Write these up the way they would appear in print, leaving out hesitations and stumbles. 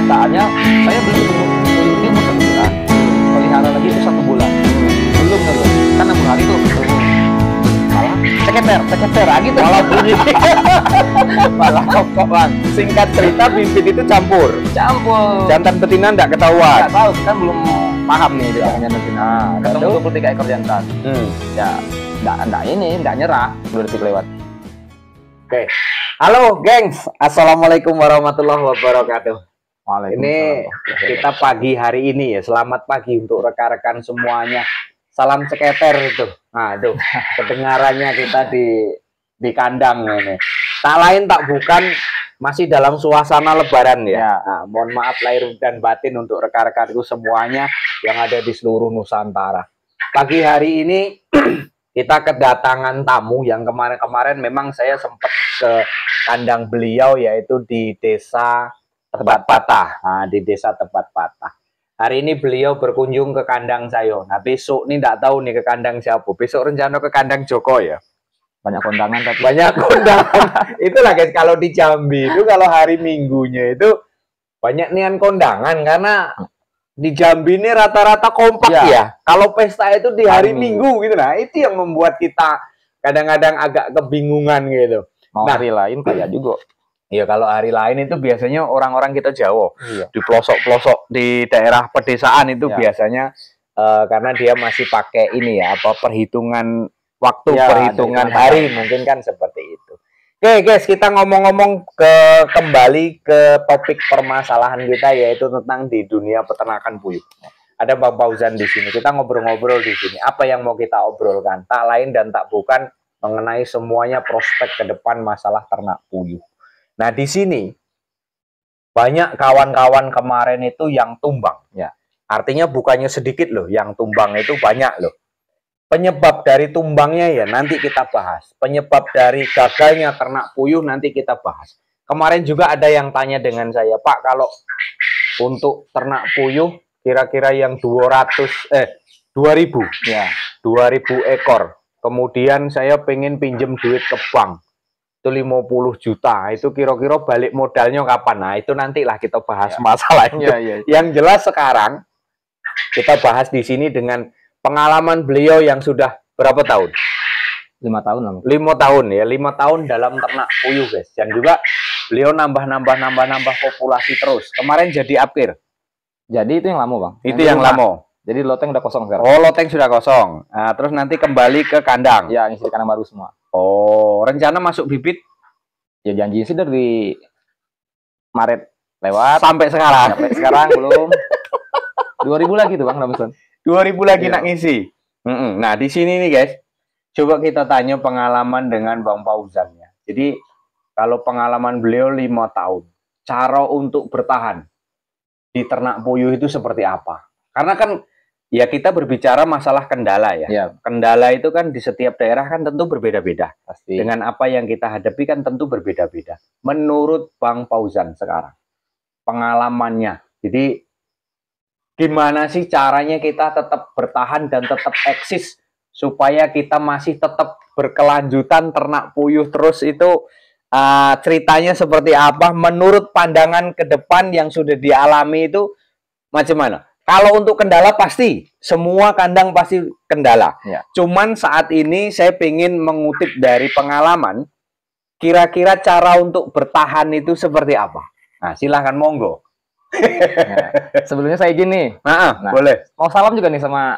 kenyataannya saya beli puyuh ini umur 1 bulan, pelihara lagi itu 1 bulan, belum kan 6 hari tuh, malah ceketer, gitu. Malah bunyi. Malah kok bang. Singkat cerita bibit itu campur. Jantan betina enggak ketahuan. Nggak tahu, kan belum paham nih jantannya betina. Ketemu Lalu? 23 ekor jantan. Ya, nggak nyerah, 2 detik lewat. Oke. Halo, gengs. Assalamualaikum warahmatullahi wabarakatuh. Ini kita pagi hari ini ya. Selamat pagi untuk rekan-rekan semuanya. Salam ceketer itu. Nah, itu kedengarannya kita di kandang ini. Tak lain tak bukan masih dalam suasana lebaran ya. Nah, mohon maaf lahir dan batin untuk rekan-rekanku semuanya yang ada di seluruh Nusantara. Pagi hari ini kita kedatangan tamu yang kemarin-kemarin memang saya sempat ke kandang beliau, yaitu di desa Tebat Patah. Nah, di desa Tebat Patah. Hari ini beliau berkunjung ke kandang saya. Nah, besok nih enggak tahu nih ke kandang siapa. Besok rencana ke kandang Joko ya. Banyak kondangan tapi. Banyak kondangan. Itulah guys, kalau di Jambi itu kalau hari Minggunya itu banyak nian kondangan karena di Jambi ini rata-rata kompak ya. Kalau pesta itu di hari Minggu gitu. Nah, itu yang membuat kita kadang-kadang agak kebingungan gitu. Mau hari lain kayak juga. Iya, kalau hari lain itu biasanya orang-orang kita Jawa. Di pelosok-pelosok di daerah pedesaan itu biasanya karena dia masih pakai ini ya, apa perhitungan waktu, perhitungan hari, mungkin kan seperti itu. Oke, guys, kita ngomong-ngomong kembali ke topik permasalahan kita, yaitu tentang di dunia peternakan puyuh. Ada Bang Fauzan di sini. Kita ngobrol-ngobrol di sini. Apa yang mau kita obrolkan? Tak lain dan tak bukan mengenai semuanya prospek ke depan masalah ternak puyuh. Nah, di sini banyak kawan-kawan kemarin itu yang tumbang. Ya, artinya bukannya sedikit loh, yang tumbang itu banyak loh. Penyebab dari tumbangnya ya nanti kita bahas. Penyebab dari gagalnya ternak puyuh nanti kita bahas. Kemarin juga ada yang tanya dengan saya, Pak, kalau untuk ternak puyuh kira-kira yang 2000 ya, 2000 ekor. Kemudian saya pengen pinjem duit ke bank. Itu 50 juta. Itu kira-kira balik modalnya kapan? Nah, itu nantilah kita bahas masalah itu. Yang jelas sekarang kita bahas di sini dengan pengalaman beliau yang sudah berapa tahun? 5 tahun lah. 5 tahun ya, 5 tahun dalam ternak puyuh, guys. Dan juga beliau nambah populasi terus. Kemarin jadi apir. Jadi itu yang lama, Bang. Itu yang lama. Jadi loteng udah kosong sekarang. Oh, loteng sudah kosong. Nah, terus nanti kembali ke kandang. Ya, ngisi kandang baru semua. Oh, rencana masuk bibit? Ya janji sih dari Maret lewat. Sampai sekarang? Sampai sekarang belum. 2000 lagi tuh, Bang Ramson. 2000 lagi nak ngisi. Nah, di sini nih guys, coba kita tanya pengalaman dengan Bang Fauzan ya. Jadi kalau pengalaman beliau 5 tahun, cara untuk bertahan di ternak puyuh itu seperti apa? Karena kan ya kita berbicara masalah kendala ya. Kendala itu kan di setiap daerah kan tentu berbeda-beda. Pasti. Dengan apa yang kita hadapi kan tentu berbeda-beda. Menurut Bang Fauzan sekarang, pengalamannya, jadi gimana sih caranya kita tetap bertahan dan tetap eksis supaya kita masih tetap berkelanjutan ternak puyuh terus itu ceritanya seperti apa menurut pandangan ke depan yang sudah dialami itu macam mana? Kalau untuk kendala pasti semua kandang pasti kendala. Cuman saat ini saya ingin mengutip dari pengalaman, kira-kira cara untuk bertahan itu seperti apa? Nah, silahkan monggo. Sebelumnya saya izin nih. Boleh. Mau salam juga nih sama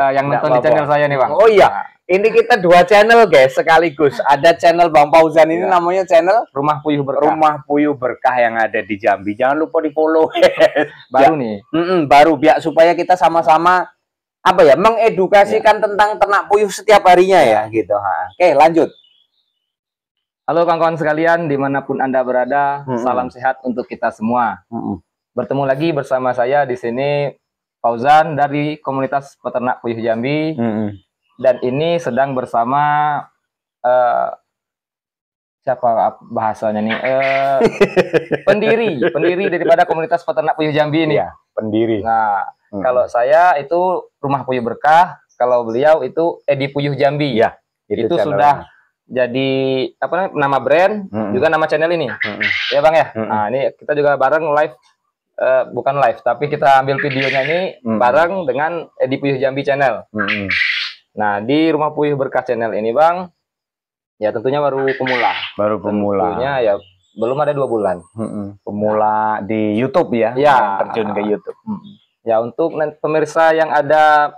yang nonton di channel saya nih, Bang. Oh iya, ini kita 2 channel guys sekaligus. Ada channel Bang Fauzan ini namanya channel Rumah Puyuh Berkah. Rumah Puyuh Berkah yang ada di Jambi. Jangan lupa di follow. Baru nih. Baru biar supaya kita sama-sama apa ya mengedukasikan tentang ternak puyuh setiap harinya ya gitu. Oke, lanjut. Halo kawan-kawan sekalian dimanapun Anda berada, salam sehat untuk kita semua. Bertemu lagi bersama saya di sini Fauzan dari komunitas peternak puyuh Jambi. Dan ini sedang bersama siapa bahasanya nih? pendiri daripada komunitas peternak puyuh Jambi ini. Ya, pendiri. Nah, kalau saya itu Rumah Puyuh Berkah, kalau beliau itu Edi Puyuh Jambi. Ya, itu sudah jadi apa nama brand, juga nama channel ini. Ya Bang ya. Nah, ini kita juga bareng live bukan live, tapi kita ambil videonya ini bareng dengan Edi Puyuh Jambi Channel. Nah, di Rumah Puyuh Berkah Channel ini, Bang, ya tentunya baru pemula. Baru pemula. Tentunya ya belum ada 2 bulan. Pemula di YouTube ya? Ya. Terjun ke YouTube. Ya, untuk pemirsa yang ada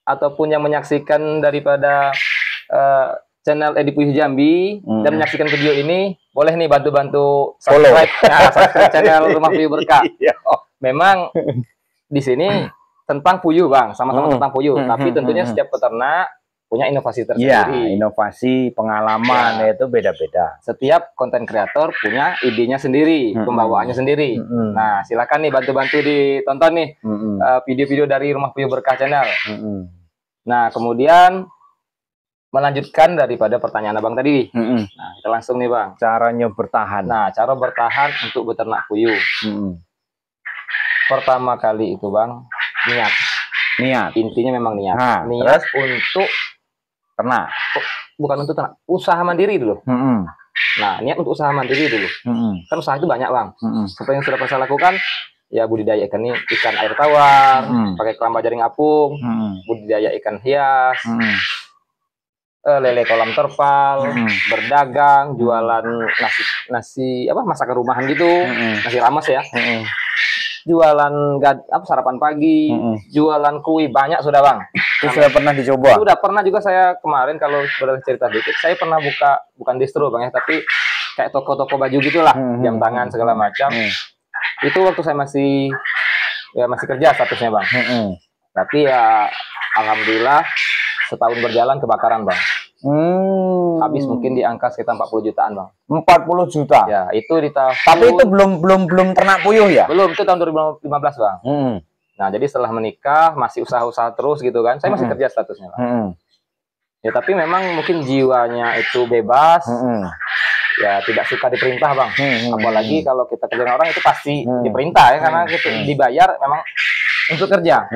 ataupun yang menyaksikan daripada channel Edi Puyuh Jambi dan menyaksikan video ini, boleh nih bantu-bantu subscribe, subscribe channel Rumah Puyuh Berkah. Memang di sini tentang puyuh, Bang, sama-sama tentang puyuh, tapi tentunya setiap peternak punya inovasi tersendiri. Inovasi, pengalaman itu beda-beda. Setiap konten kreator punya idenya sendiri, pembawaannya sendiri. Nah, silakan nih bantu-bantu ditonton nih video-video dari Rumah Puyuh Berkah Channel. Nah, kemudian melanjutkan daripada pertanyaan Abang tadi. Nah, kita langsung nih, Bang. Caranya bertahan. Nah, cara bertahan untuk beternak puyuh. Pertama kali itu, Bang, niat. Intinya memang niat. Niat untuk ternak. Bukan untuk ternak, usaha mandiri dulu. Nah, niat untuk usaha mandiri dulu. Kan usaha itu banyak, Bang. Seperti yang sudah pernah saya lakukan, ya budidaya ikan air tawar, pakai keramba jaring apung, budidaya ikan hias, lele kolam terpal, berdagang, jualan nasi masakan rumahan gitu, nasi rames ya, jualan sarapan pagi, jualan kue, banyak sudah, Bang. Itu sudah pernah dicoba? Sudah pernah juga saya kemarin, kalau boleh cerita dikit, saya pernah buka, bukan distro, Bang ya, tapi kayak toko-toko baju gitulah, jam tangan segala macam. Itu waktu saya masih kerja statusnya, Bang. Tapi ya alhamdulillah setahun berjalan kebakaran, Bang. Habis mungkin di angka sekitar 40 jutaan, Bang. 40 juta? Ya, itu di tahun... Tapi itu belum ternak puyuh ya? Belum, itu tahun 2015, Bang. Nah, jadi setelah menikah, masih usaha-usaha terus gitu kan. Saya masih kerja statusnya, Bang. Ya, tapi memang mungkin jiwanya itu bebas. Ya, tidak suka diperintah, Bang. Apalagi kalau kita kerja orang itu pasti diperintah ya, karena kita dibayar memang untuk kerja.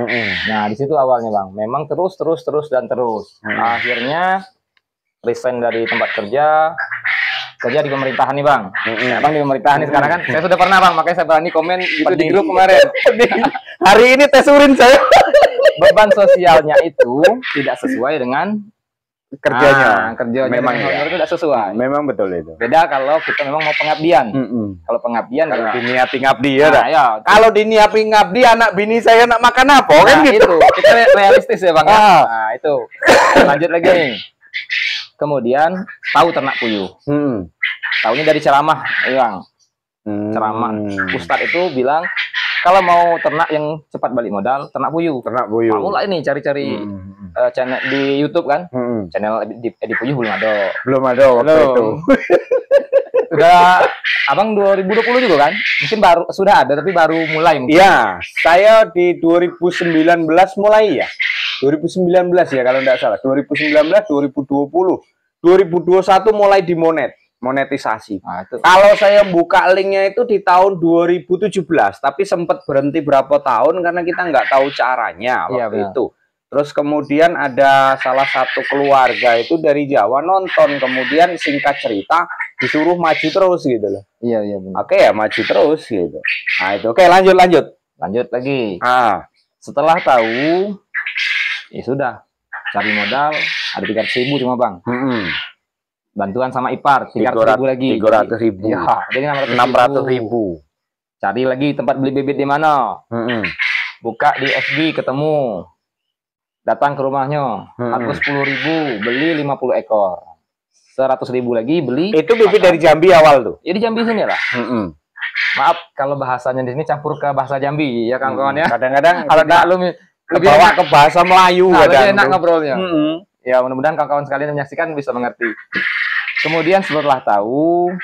Nah, di situ awalnya, Bang. Memang terus. Akhirnya resign dari tempat kerja di pemerintahan nih, Bang. Bang di pemerintahan nih sekarang kan. Saya sudah pernah, Bang, makanya saya berani komen gitu di grup kemarin. Hari ini tes urin saya. Beban sosialnya itu tidak sesuai dengan kerjanya. Memang ya. Itu tidak sesuai. Memang betul itu. Beda kalau kita memang mau pengabdian. Kalau pengabdian kalau diniati ngabdi ya. Kalau diniati ngabdi, anak bini saya nak makan apa kan gitu. Itu kita realistis ya, Bang. Nah, itu. Lanjut lagi nih. Kemudian tahu ternak puyuh. Tahunya dari ceramah, Bang. Ceramah. Ustadz itu bilang kalau mau ternak yang cepat balik modal, ternak puyuh. Nah, mulai nih cari-cari channel di YouTube kan. Channel Edi Puyuh belum ada waktu itu. Sudah Abang 2020 juga kan? Mungkin sudah ada tapi baru mulai mungkin. Iya, saya di 2019 mulai ya. 2019 ya kalau tidak salah. 2019, 2020, 2021 mulai monetisasi. Kalau saya buka linknya itu di tahun 2017, tapi sempat berhenti berapa tahun karena kita nggak tahu caranya waktu itu. Terus kemudian ada salah satu keluarga itu dari Jawa nonton, kemudian singkat cerita disuruh maju terus gitu loh. Iya benar. Oke ya, maju terus gitu. Nah itu oke, lanjut lagi. Setelah tahu, ya sudah cari modal ada 300.000 cuma, Bang. Bantuan sama ipar 300.000 lagi. 300.000. Ya, jadi 600.000. Cari lagi tempat beli bibit di mana. Buka di FB ketemu. Datang ke rumahnya. Aku 10.000 beli 50 ekor. 100.000 lagi beli. Itu bibit dari Jambi awal tuh. Ya di Jambi sini lah. Maaf kalau bahasanya di sini campur ke bahasa Jambi ya, kawan-kawan ya. Kadang-kadang kalau enggak lu lebih bawa ke bahasa Melayu, lebih enak ngobrolnya. Ya, mudah-mudahan kawan-kawan sekalian yang menyaksikan bisa mengerti. Kemudian setelah tahu,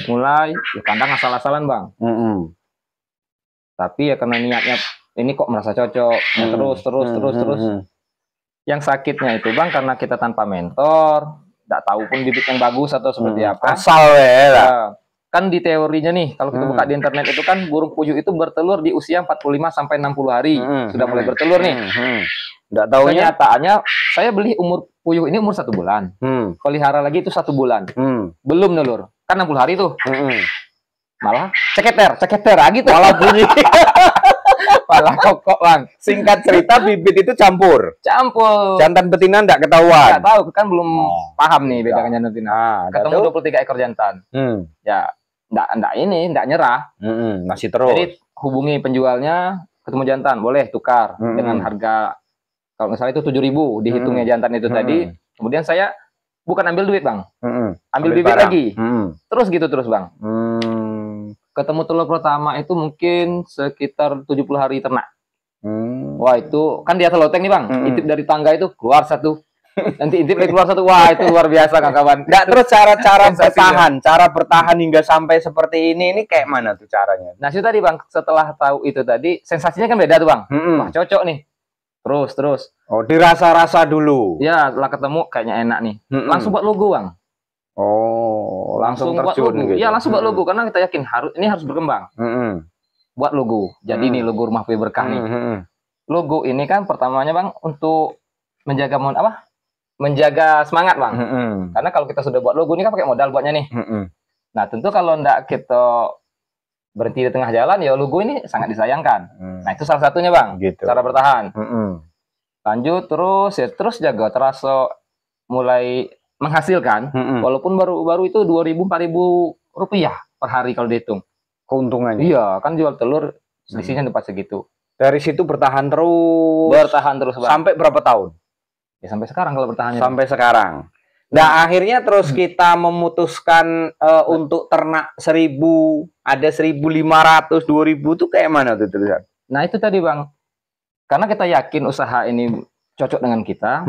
mulai ya kandang asal-asalan, Bang. Tapi ya karena niatnya ini kok merasa cocok, ya terus. Yang sakitnya itu, Bang, karena kita tanpa mentor, nggak tahu pun bibit yang bagus atau seperti apa. Asal ya. Kan di teorinya nih, kalau kita buka di internet itu kan burung puyuh itu bertelur di usia 45 sampai 60 hari. Sudah mulai bertelur nih. Nggak tahunya. Kenyataannya saya beli umur puyuh ini umur 1 bulan. Pelihara lagi itu 1 bulan. Belum nelur. Kan 60 hari tuh. Malah ceketer gitu. Malah bunyi. Malah kokok bang. Singkat cerita bibit itu campur. Jantan betina enggak ketahuan. Enggak tahu kan belum paham nih bedakan jantan betina. Ketemu 23 ekor jantan. Ya enggak nyerah. Masih terus. Jadi hubungi penjualnya, ketemu jantan boleh tukar dengan harga kalau misalnya itu 7.000 dihitungnya jantan itu tadi. Kemudian saya bukan ambil duit bang, ambil bibit barang lagi. Terus gitu terus bang. Ketemu telur pertama itu mungkin sekitar 70 hari ternak. Wah itu kan dia teloteng nih bang, intip dari tangga itu keluar satu, nanti intip lagi keluar satu. Wah itu luar biasa kawan-kawan. Nggak, terus cara bertahan hingga sampai seperti ini kayak mana tuh caranya? Nah itu tadi bang, setelah tahu itu tadi sensasinya kan beda tuh bang. Wah cocok nih. Terus. Oh, dirasa-rasa dulu. Ya, setelah ketemu kayaknya enak nih. Langsung buat logo, Bang. Oh, langsung terjun buat logo. gitu. Ya, langsung buat logo karena kita yakin ini harus berkembang. Buat logo. Jadi ini logo Rumah Kue Berkah nih. Logo ini kan pertamanya, Bang, untuk menjaga menjaga semangat, Bang. Karena kalau kita sudah buat logo ini kan pakai modal buatnya nih. Nah, tentu kalau enggak kita berhenti di tengah jalan, ya logo ini sangat disayangkan. Nah itu salah satunya bang, cara bertahan. Lanjut terus jaga terasa mulai menghasilkan, walaupun baru itu 2.000-4.000 rupiah per hari kalau dihitung keuntungannya. Iya kan jual telur selisihnya dapat segitu. Dari situ bertahan terus bang. Sampai berapa tahun? Ya sampai sekarang kalau bertahannya. Sampai sekarang. Nah, akhirnya terus kita memutuskan untuk ternak 1.000, ada 1.500, 2.000 tuh kayak mana tuh tulisan? Nah, itu tadi, Bang. Karena kita yakin usaha ini cocok dengan kita.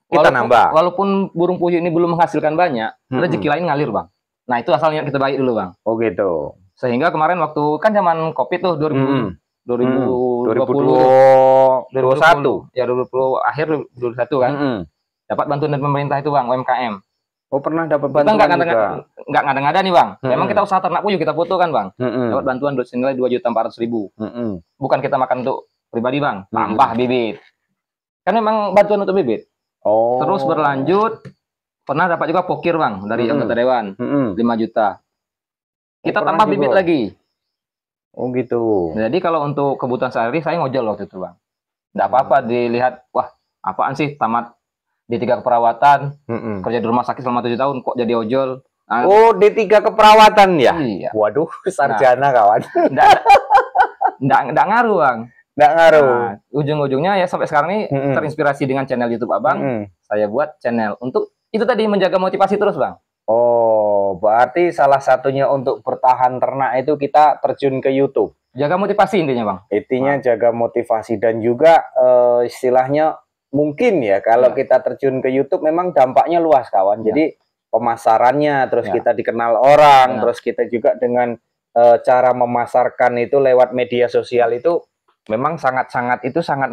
Kita nambah. Walaupun burung puyuh ini belum menghasilkan banyak, rezeki lain ngalir, Bang. Nah, itu asalnya kita baik dulu, Bang. Oh, gitu. Sehingga kemarin waktu kan zaman Covid tuh 2021. Ya, 2020 akhir 2021 kan. Dapat bantuan dari pemerintah itu bang, UMKM. Oh pernah dapat bantuan kita nggak ngada-ngada nih bang. Memang kita usaha ternak puyuh kita foto kan bang. Dapat bantuan senilai 2.400.000. Bukan kita makan untuk pribadi bang, tambah bibit. Kan memang bantuan untuk bibit. Oh. Terus berlanjut, pernah dapat juga pokir bang dari anggota dewan, 5 juta. Kita tambah bibit lagi. Oh gitu. Jadi kalau untuk kebutuhan sehari saya ngojol waktu itu bang. Nggak apa-apa dilihat, wah apaan sih tamat D3 keperawatan, kerja di rumah sakit selama 7 tahun, kok jadi ojol. Nah, oh, D3 keperawatan ya? Iya. Waduh, sarjana kawan. Nggak ngaruh, Bang. Nggak ngaruh. Nah, ujung-ujungnya ya sampai sekarang ini terinspirasi dengan channel YouTube Abang. Saya buat channel untuk itu tadi menjaga motivasi terus, Bang. Oh, berarti salah satunya untuk bertahan ternak itu kita terjun ke YouTube. Jaga motivasi intinya, Bang. Intinya jaga motivasi dan juga istilahnya mungkin ya kalau kita terjun ke YouTube memang dampaknya luas kawan. Jadi pemasarannya terus kita dikenal orang, terus kita juga dengan cara memasarkan itu lewat media sosial itu memang sangat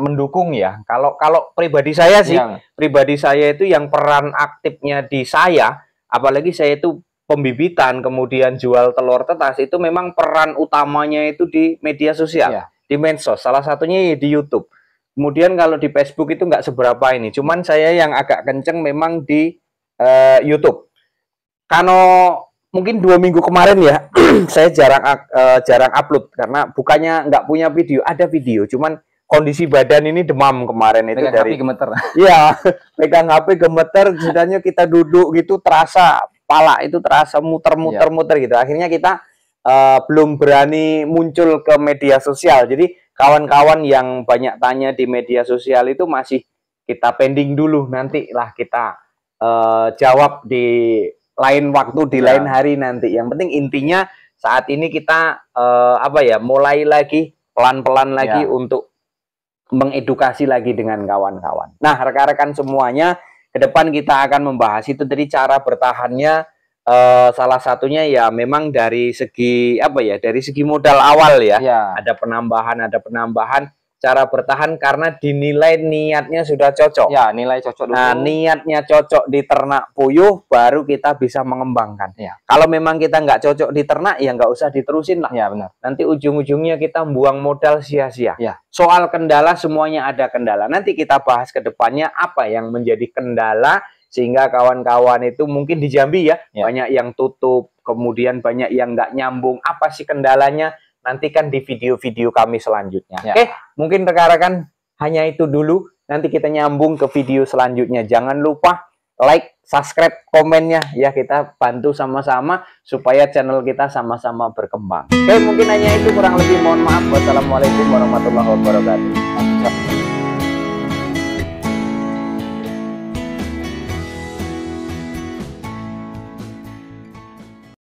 mendukung ya. Kalau pribadi saya sih, pribadi saya itu yang peran aktifnya di saya, apalagi saya itu pembibitan kemudian jual telur tetas itu memang peran utamanya itu di media sosial, di medsos. Salah satunya di YouTube. Kemudian kalau di Facebook itu nggak seberapa ini. Cuman saya yang agak kenceng memang di YouTube. Kalau mungkin 2 minggu kemarin ya, saya jarang upload karena bukannya nggak punya video, ada video. Cuman kondisi badan ini demam kemarin itu pegang dari HP gemeter. Iya, pegang HP gemeter. Sebenarnya kita duduk gitu terasa pala itu terasa muter-muter gitu. Akhirnya kita belum berani muncul ke media sosial. Jadi kawan-kawan yang banyak tanya di media sosial itu masih kita pending dulu, nanti lah kita jawab di lain waktu, di lain hari nanti. Yang penting intinya saat ini kita mulai lagi pelan-pelan lagi untuk mengedukasi lagi dengan kawan-kawan. Nah, rekan-rekan semuanya, ke depan kita akan membahas itu dari cara bertahannya. Salah satunya ya memang dari segi dari segi modal awal ya. Ada penambahan cara bertahan karena dinilai niatnya sudah cocok. Ya, nilai cocok dulu. Nah, niatnya cocok di ternak puyuh baru kita bisa mengembangkan. Kalau memang kita nggak cocok di ternak ya nggak usah diterusin lah. Ya, benar. Nanti ujung-ujungnya kita buang modal sia-sia. Soal kendala semuanya ada kendala. Nanti kita bahas ke depannya apa yang menjadi kendala sehingga kawan-kawan itu mungkin di Jambi banyak yang tutup kemudian banyak yang nggak nyambung. Apa sih kendalanya? Nantikan di video-video kami selanjutnya. Ya. Oke, mungkin rekan-rekan hanya itu dulu. Nanti kita nyambung ke video selanjutnya. Jangan lupa like, subscribe, komennya ya, kita bantu sama-sama supaya channel kita sama-sama berkembang. Oke, mungkin hanya itu, kurang lebih mohon maaf. Wassalamualaikum warahmatullahi wabarakatuh.